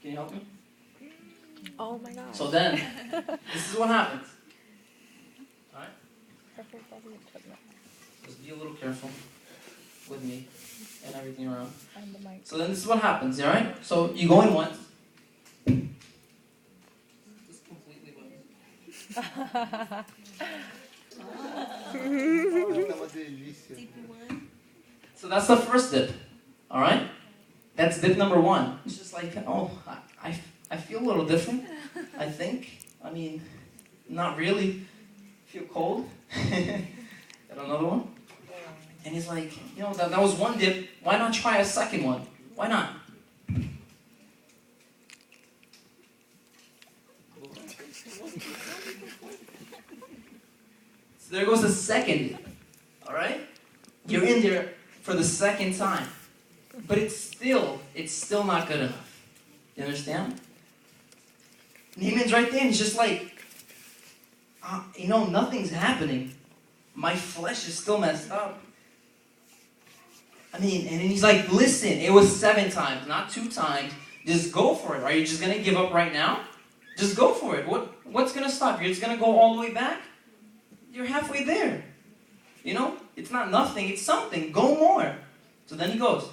Can you help me? Oh my God. So then, this is what happens. Alright? Perfect body equipment. Just be a little careful with me and everything around. And the mic. So then this is what happens, alright? So you go in once. Just completely So that's the first dip. Alright? That's dip number one. It's just like, oh, I feel a little different, I think. I mean, not really. Feel cold. Got another one. And he's like, that was one dip. Why not try a second one? Why not? So there goes the second dip. Alright? You're in there for the second time. But it's still not good enough. You understand? Naaman's right there and he's just like, nothing's happening. My flesh is still messed up. I mean, and he's like, listen, it was 7 times, not 2 times. Just go for it. Are you just going to give up right now? Just go for it. What's going to stop? You're just going to go all the way back? You're halfway there. It's not nothing, it's something. Go more. So then he goes.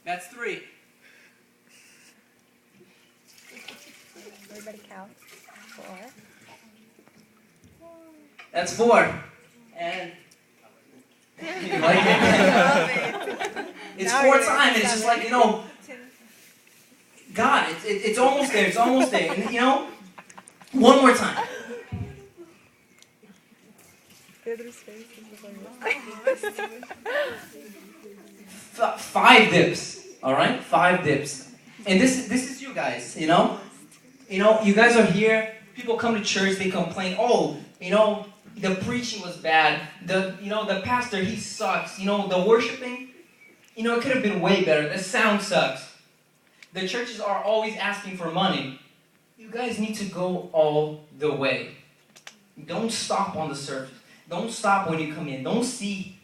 That's 3. Everybody count. 4. That's 4. And you like it? It's 4 times. It's just like, God, it's almost there. It's almost there. And, one more time. Pedro's face is like 5 dips. All right, 5 dips. And this is you guys. You guys are here. People come to church. They complain. Oh, the preaching was bad. The pastor, he sucks. The worshiping, it could have been way better. The sound sucks. The churches are always asking for money. You guys need to go all the way. Don't stop on the surface. Don't stop when you come in. Don't see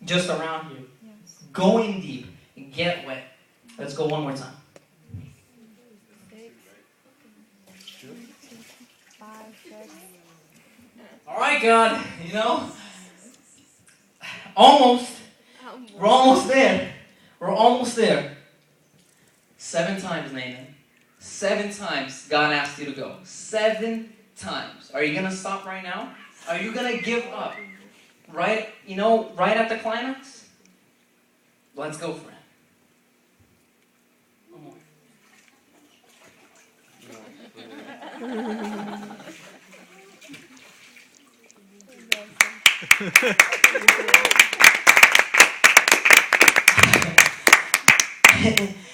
just around you. Yes. Go in deep and get wet. Let's go one more time. 6, 5, 6. All right, God. Almost. We're almost there. We're almost there. 7 times, Naaman. 7 times God asked you to go. 7 times. Are you going to stop right now? Are you going to give up? Right at the climax? Let's go for it.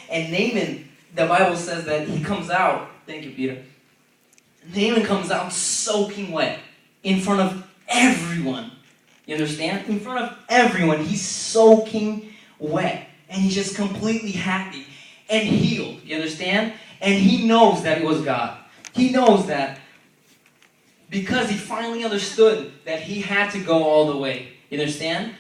And Naaman, the Bible says that he comes out. Thank you, Peter. Naaman comes out soaking wet in front of everyone. You understand? In front of everyone, he's soaking wet. And he's just completely happy and healed. You understand? And he knows that it was God. He knows that because he finally understood that he had to go all the way. You understand?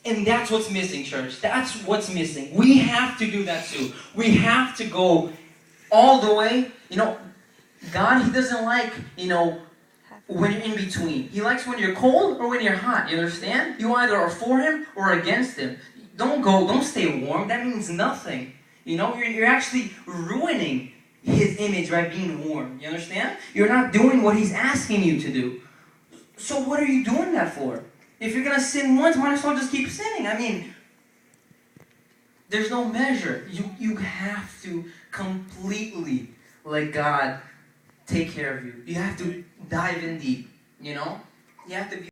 And that's what's missing, church. That's what's missing. We have to do that too. We have to go all the way. God, he doesn't like, when you're in between. He likes when you're cold or when you're hot. You understand? You either are for him or against him. Don't stay warm. That means nothing. You're actually ruining his image by being warm. You understand? You're not doing what he's asking you to do. So what are you doing that for? If you're going to sin once, might as well just keep sinning. I mean, there's no measure. You have to completely let God take care of you. You have to dive in deep, You have to be